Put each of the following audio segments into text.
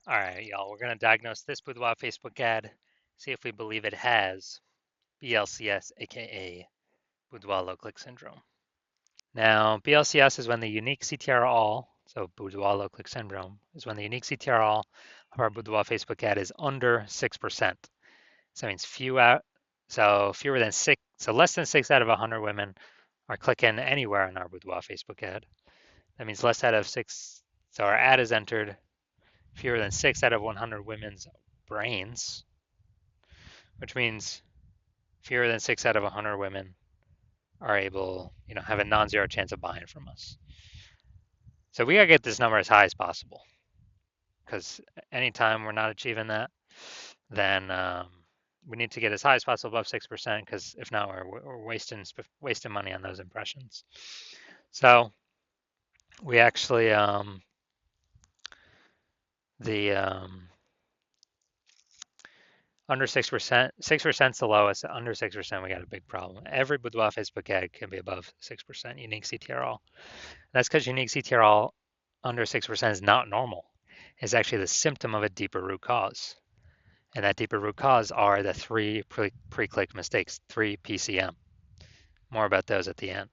All right, y'all, we're going to diagnose this boudoir Facebook ad, see if we believe it has BLCS, aka boudoir low click syndrome. Now, BLCS is when the unique CTR all, so boudoir low click syndrome, is when the unique CTR all of our boudoir Facebook ad is under 6%. So that means fewer than six, so less than 6 out of 100 women are clicking anywhere on our boudoir Facebook ad. That means less out of six, so our ad is entered fewer than 6 out of 100 women's brains, which means fewer than 6 out of 100 women are able, have a non-zero chance of buying from us. So we gotta get this number as high as possible, because anytime we're not achieving that, then we need to get as high as possible above 6%, because if not, we're wasting money on those impressions. So we actually the under 6%, 6% is the lowest. Under 6%, we got a big problem. Every boudoir Facebook ad can be above 6% unique CTRL. That's because unique CTRL under 6% is not normal. It's actually the symptom of a deeper root cause. And that deeper root cause are the three pre-click mistakes, 3 PCM. More about those at the end.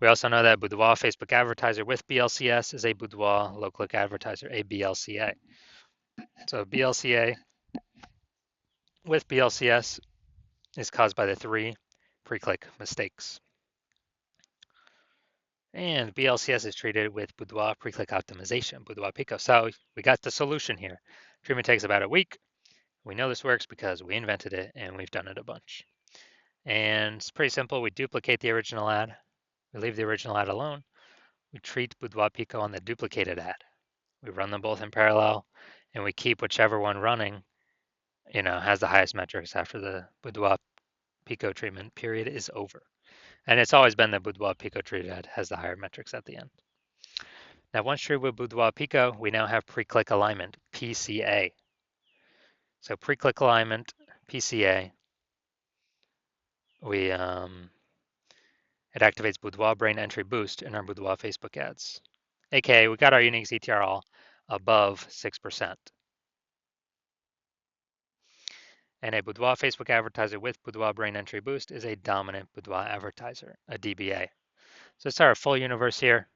We also know that boudoir Facebook advertiser with BLCS is a boudoir low click advertiser, a BLCA. So BLCA with BLCS is caused by the 3 pre-click mistakes. And BLCS is treated with boudoir pre-click optimization, boudoir Pico. So we got the solution here. Treatment takes about a week. We know this works because we invented it and we've done it a bunch. And it's pretty simple. We duplicate the original ad. We leave the original ad alone. We treat boudoir Pico on the duplicated ad. We run them both in parallel and we keep whichever one running, has the highest metrics after the boudoir Pico treatment period is over. And it's always been the boudoir Pico treated ad has the higher metrics at the end. Now, once treated with boudoir Pico, we now have pre-click alignment, PCA. So pre-click alignment, PCA, it activates boudoir brain entry boost in our boudoir Facebook ads. AKA, we got our unique CTRL above 6%. And a boudoir Facebook advertiser with boudoir brain entry boost is a dominant boudoir advertiser, a DBA. So it's our full universe here.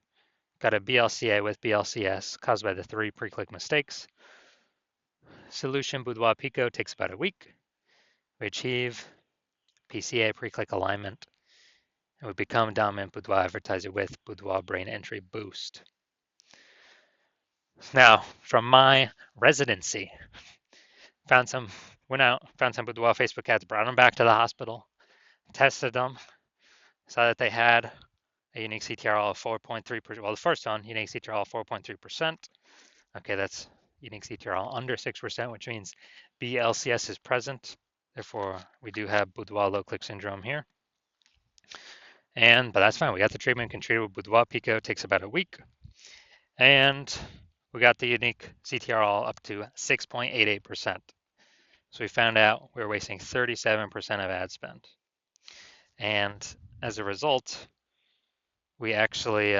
Got a BLCA with BLCS caused by the 3 pre-click mistakes. Solution boudoir Pico takes about a week. We achieve PCA pre-click alignment, and we become dominant boudoir advertiser with boudoir brain entry boost. Now, from my residency, went out, found some boudoir Facebook ads, brought them back to the hospital, tested them, saw that they had a unique CTRL of 4.3%. Well, the first one, unique CTRL of 4.3%. Okay, that's unique CTRL under 6%, which means BLCS is present. Therefore, we do have boudoir low click syndrome here. But that's fine. We got the treatment, can treat it with boudoir Pico, takes about a week. And we got the unique CTRL up to 6.88%. So we found out we were wasting 37% of ad spend. And as a result, we actually,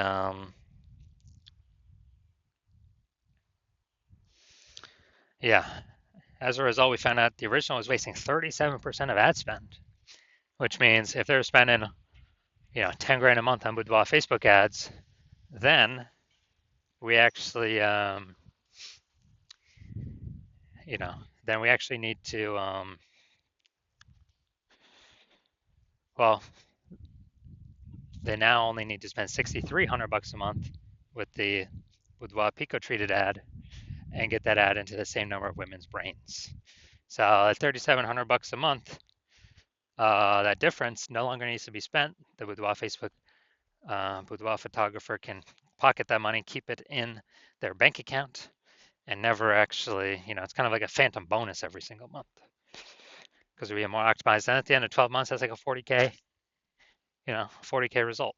as a result, we found out the original was wasting 37% of ad spend, which means if they're spending, 10 grand a month on boudoir Facebook ads, then we actually, then we actually need to, they now only need to spend $6,300 a month with the boudoir Pico treated ad and get that ad into the same number of women's brains. So at $3,700 a month, that difference no longer needs to be spent. The boudoir Facebook boudoir photographer can pocket that money, keep it in their bank account, and never actually, it's kind of like a phantom bonus every single month because we are more optimized. And at the end of 12 months, that's like a 40K, 40K result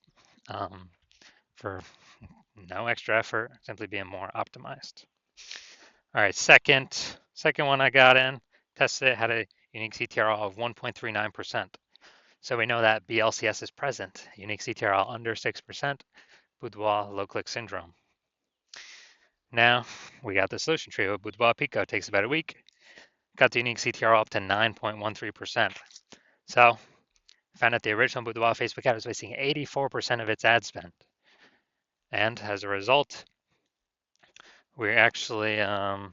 for no extra effort, simply being more optimized. All right, second one I got in, tested it, had a unique CTRL of 1.39%. So we know that BLCS is present, unique CTRL under 6%, boudoir low click syndrome. Now we got the solution tree with Boudoir Pico. Takes about a week. Got the unique CTR up to 9.13%. So found that the original Boudoir Facebook ad was wasting 84% of its ad spend. And as a result, we're actually, the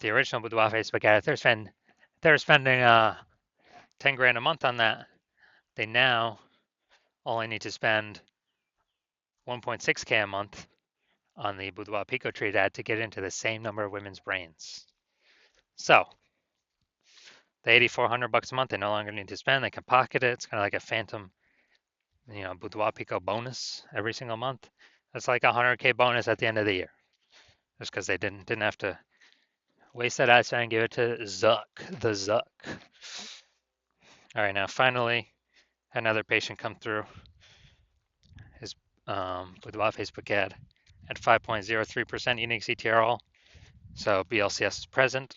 original Boudoir Facebook ad, if they're spending 10 grand a month on that, they now only need to spend 1.6K a month on the Boudoir Pico Treat ad to get into the same number of women's brains. So the $8,400 a month they no longer need to spend. They can pocket it. It's kind of like a phantom, Boudoir Pico bonus every single month. That's like a 100K bonus at the end of the year, just because they didn't have to waste that ad spend and give it to Zuck, the Zuck. All right, now finally, another patient come through his Boudoir Facebook ad at 5.03% unique CTRL. So BLCS is present.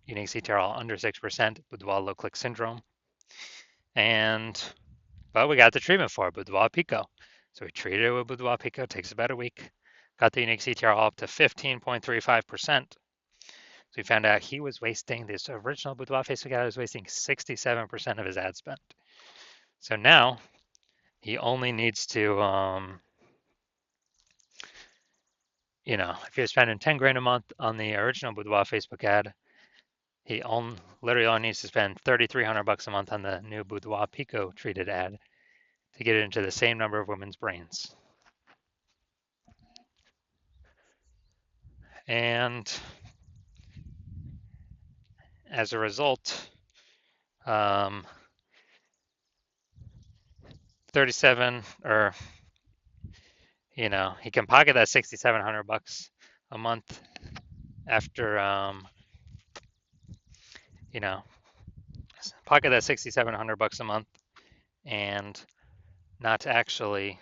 Unique CTRL under 6%, Boudoir low click syndrome. But we got the treatment for it, Boudoir Pico. So we treated it with Boudoir Pico, takes about a week. Got the unique CTRL up to 15.35%. So we found out he was wasting, this original Boudoir Facebook ad was wasting 67% of his ad spend. So now he only needs to, if you're spending 10 grand a month on the original Boudoir Facebook ad, he literally only needs to spend $3,300 a month on the new Boudoir Pico treated ad to get it into the same number of women's brains. And as a result, 37 or he can pocket that $6,700 a month after pocket that $6,700 a month and not actually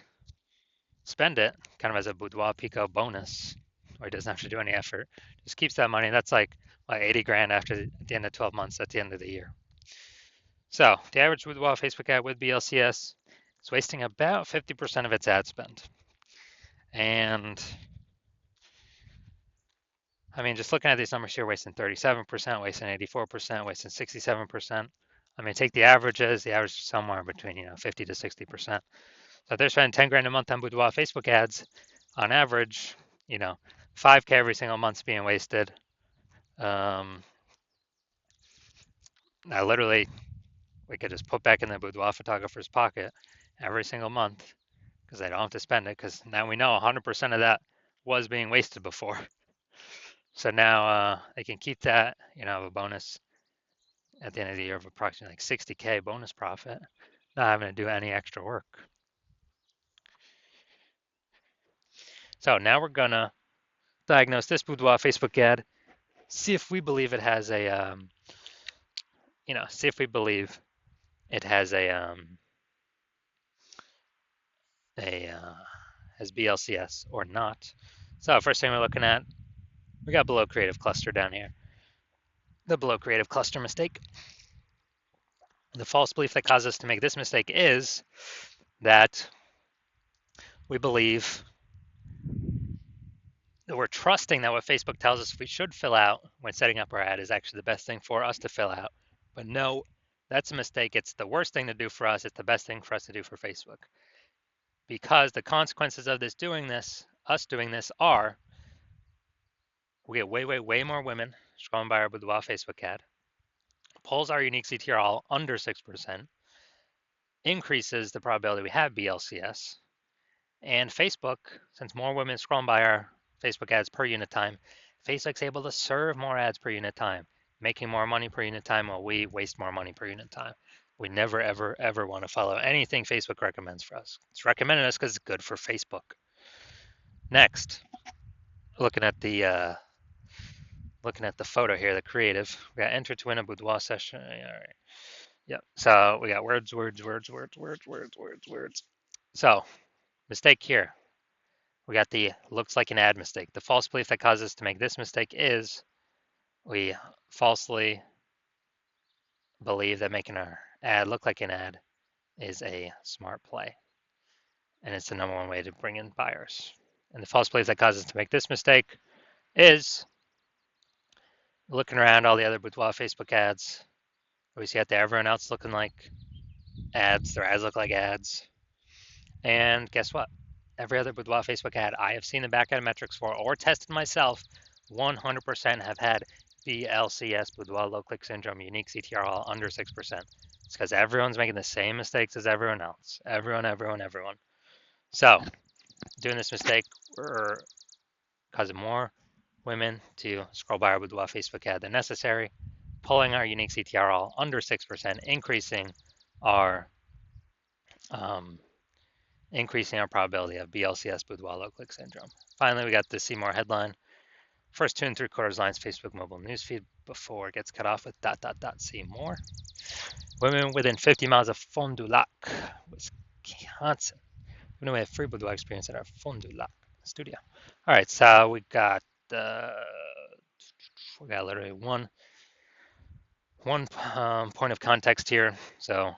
spend it, kind of as a Boudoir Pico bonus, where he doesn't have to do any effort. Just keeps that money. That's like 80 grand at the end of 12 months at the end of the year. So the average Boudoir Facebook ad with BLCS is wasting about 50% of its ad spend. And I mean, just looking at these numbers here, wasting 37%, wasting 84%, wasting 67%. I mean, take the averages. The average is somewhere between 50 to 60%. So if they're spending 10 grand a month on Boudoir Facebook ads, on average, 5K every single month's being wasted. Now, literally, we could just put back in the Boudoir photographer's pocket every single month because they don't have to spend it, because now we know 100% of that was being wasted before. So now they can keep that, have a bonus at the end of the year of approximately like 60K bonus profit, not having to do any extra work. So now we're gonna diagnose this Boudoir Facebook ad, see if we believe it has a, see if we believe it has has BLCS or not. So first thing we're looking at, we got below creative cluster down here. The below creative cluster mistake. The false belief that caused us to make this mistake is that we believe that we're trusting that what Facebook tells us we should fill out when setting up our ad is actually the best thing for us to fill out. But no, that's a mistake. It's the worst thing to do for us. It's the best thing for us to do for Facebook. Because the consequences of us doing this are we get way more women scrolling by our Boudoir Facebook ad, pulls our unique CTRL under 6%, increases the probability we have BLCS, and Facebook, since more women scroll by our Facebook ads per unit time, Facebook's able to serve more ads per unit time, making more money per unit time while we waste more money per unit time. We never, ever want to follow anything Facebook recommends for us. It's recommended us because it's good for Facebook. Next, looking at the photo here, the creative. We got enter to win a boudoir session. All right. Yep. So we got words. So mistake here. We got the looks like an ad mistake. The false belief that causes us to make this mistake is we falsely believe that making our ad look like an ad is a smart play. and it's the number one way to bring in buyers. And the false belief that causes us to make this mistake is looking around all the other boudoir Facebook ads. We see out there everyone else looking like ads, their ads look like ads. And guess what? Every other boudoir Facebook ad I have seen the back-end metrics for or tested myself 100% have had BLCS, boudoir low click syndrome, unique CTR all under 6%. It's because everyone's making the same mistakes as everyone else. Everyone. So, doing this mistake, we're causing more women to scroll by our boudoir Facebook ad than necessary, pulling our unique CTR all under 6%, increasing our probability of BLCS, boudoir low click syndrome. Finally, we got the See More headline. First 2 3/4 lines Facebook mobile newsfeed before it gets cut off with ... See more. Women within 50 miles of Fond du Lac, Wisconsin. Giving away a free boudoir experience at our Fond du Lac studio. All right, so we got literally one point of context here. So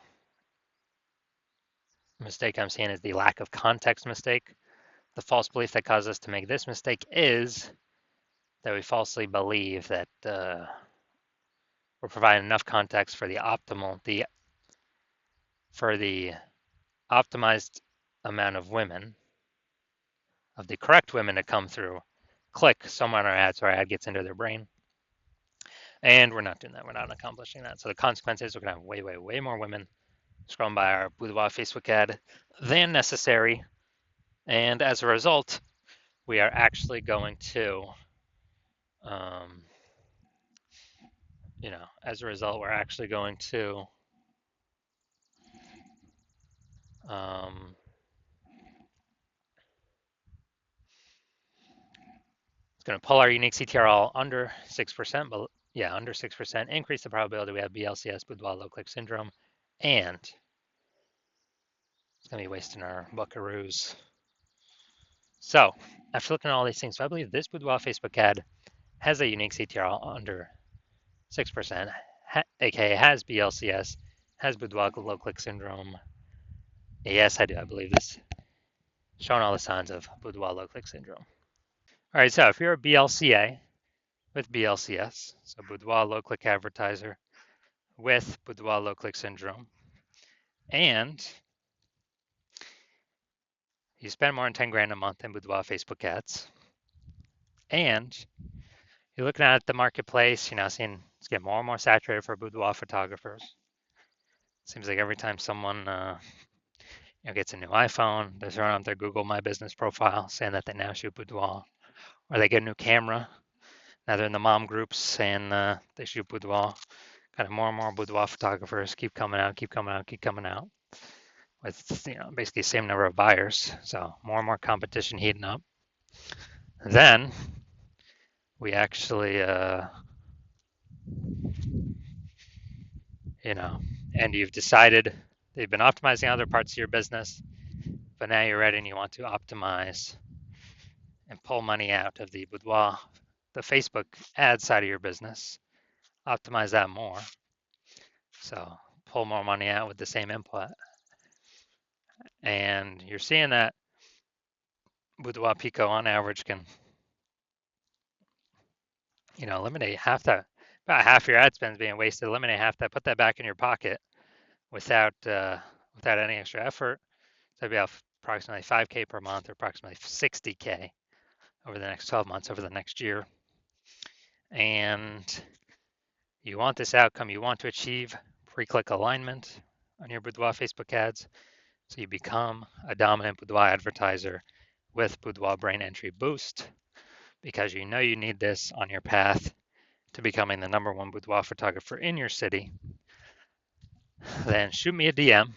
the mistake I'm seeing is the lack of context mistake. The false belief that causes us to make this mistake is that we falsely believe that we're providing enough context for the optimized amount of women, of the correct women to come through, click somewhere on our ad so our ad gets into their brain. And we're not doing that. We're not accomplishing that. So the consequence is we're going to have way more women scrolling by our boudoir Facebook ad than necessary. And as a result, we are actually going to, it's going to pull our unique CTR all under 6%, but yeah, under 6%, increase the probability we have BLCS, boudoir low click syndrome, and it's going to be wasting our buckaroos. So after looking at all these things, so I believe this boudoir Facebook ad has a unique CTR under 6%, aka has BLCS, has boudoir low click syndrome. Yes, I do. I believe this, showing all the signs of boudoir low click syndrome. All right, so if you're a BLCA with BLCS, so boudoir low click advertiser with boudoir low click syndrome, and you spend more than 10 grand a month in boudoir Facebook ads, and you're looking at the marketplace, seeing it's getting more and more saturated for boudoir photographers. Seems like every time someone gets a new iPhone, they're throwing up their Google My Business profile saying that they now shoot boudoir, or they get a new camera. Now they're in the mom groups saying they shoot boudoir. Kind of more and more boudoir photographers keep coming out, with basically the same number of buyers. So more and more competition heating up. Then we actually, and you've decided that you've been optimizing other parts of your business, but now you're ready and you want to optimize and pull money out of the boudoir, the Facebook ad side of your business, optimize that more. So pull more money out with the same input. And you're seeing that boudoir Pico on average can, eliminate about half your ad spend being wasted, eliminate half that, put that back in your pocket without any extra effort. So that'd be approximately 5K per month, or approximately 60K over the next 12 months, over the next year. And you want this outcome, you want to achieve pre-click alignment on your boudoir Facebook ads, so you become a dominant boudoir advertiser with boudoir brain entry boost, because you need this on your path to becoming the #1 boudoir photographer in your city. Then shoot me a DM.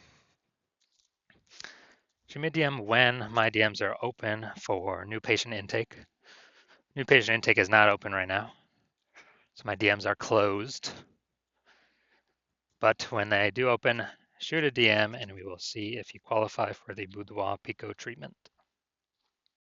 Shoot me a DM when my DMs are open for new patient intake. New patient intake is not open right now, so my DMs are closed. But when they do open, shoot a DM and we will see if you qualify for the boudoir Pico treatment.